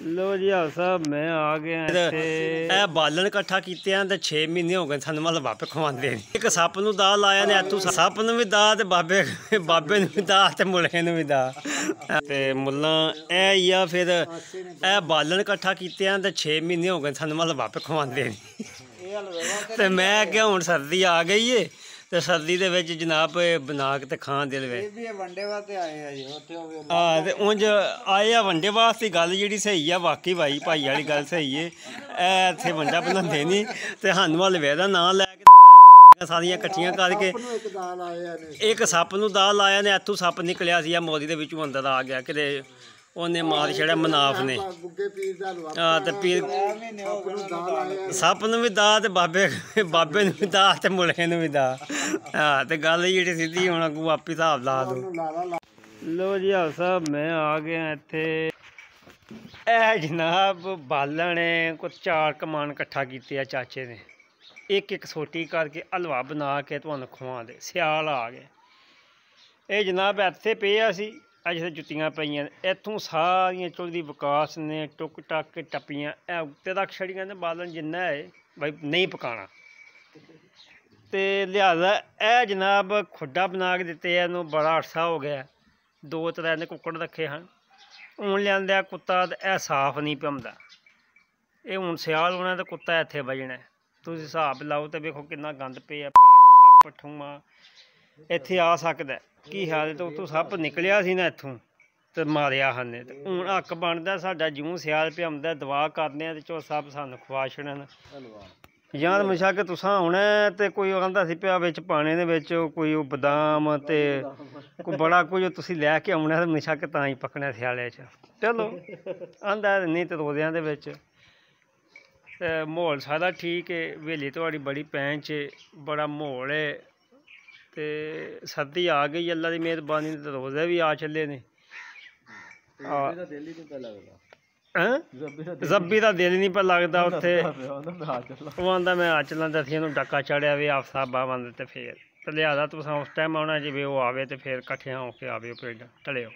लो जी हाल साहब मैं आ गया बालन इकट्ठा किए ते 6 महीने हो गए सानू मतलब बाबे खवांदे एक सप्प नूं दा लाया ने इत्थों सप्प नूं भी दा ते बाबे नूं भी दा ते मुल्लें नूं भी दा ते मुल्लां इ'यै फिर बालन इकट्ठा किए ते 6 महीने हो गए सानू मतलब बाबे खवांदे ते मैं क्या हुण सर्दी आ गई है ते सर्दी दे विच जनाब बना के ते खान दे ते उंज आए आ वंडे वास्ते गल जी सही है वाकई भाई भाई वाली गल सही है इत्थे वंडा बनांदे नहीं ते सानू हल वेदा नां लैके सारियां कट्ठियां करके एक सप्प नूं दा लाया ने इत्थों सप्प निकलिया सी मोदी दे विचों अंदर आ गया किते उन्हें मार छड़िया मनाफ ने ते पीर सप्प नूं भी दा ते बाबे नूं भी दा ते मुल्लें नूं भी दा ते गल जी सीधी हुण अग्गों आप ही हिसाब ला दो। लो जी हाल साहब मैं आ गया इत्थे जनाब बालन कोई 4 कमान कट्ठा किया चाचे ने एक सोटी करके हलवा बना के तुहानूं खवा दे सियाल आ गए ये जनाब इत्थे पिया सी अज जुत्तियां पईयां इत्थों सारियां चुल्ली विकास ने टुक टक के टप्पियां उत्ते तक छड़ियां ने बालन जिन्ना है भाई नहीं पकाना ते लिहाजा जनाब खुड्डा बना के दिते इनू बड़ा अरसा हो गया 2-3 ने कुक्कड़ रखे हैं हूँ लिया कुत्ता तो साफ नहीं पौंदा ये हूँ सियाल होना तो कुत्ता इत्थे बजना तुम हिसाब लाओ तो वेखो कितना गंद पिया सप्प ठूआ इत्थे आ सकदा की हाल तो उत्थों सप्प निकलिया सी ना इत्थों तो मारिया खाने तो हूँ हक बनता साडा जिऊं सियाल पौंदा दवा करने ते चो सप्प सानूं खवा छड़न जां बेशक तुसां आउणा ते कोई आंदा सी पिया बिच पाने दे विच कोई बदाम ते कोई बड़ा कुछ तुसीं लैके आउणा ते बेशक तां ही पकना स्याले च चलो आंदा नहीं ते रोज़ियां दे विच ते माहौल सारा ठीक है हवेली तुहाड़ी बड़ी पैंच बड़ा माहौल है ते सर्दी आ गई अल्लाह की मेहरबानी ते रोज़े भी आ चले ने जब्बी का दिल नहीं पर लगता उत्थे वो आंदा मैं आ चलां ते असीं डक्का चढ़िया भी आप साहबा बंद ते फिर लिहाजा तुसां उस टाइम आना जे वो आवे तो फिर कट्ठियां होके आवे पिंड ढलियो।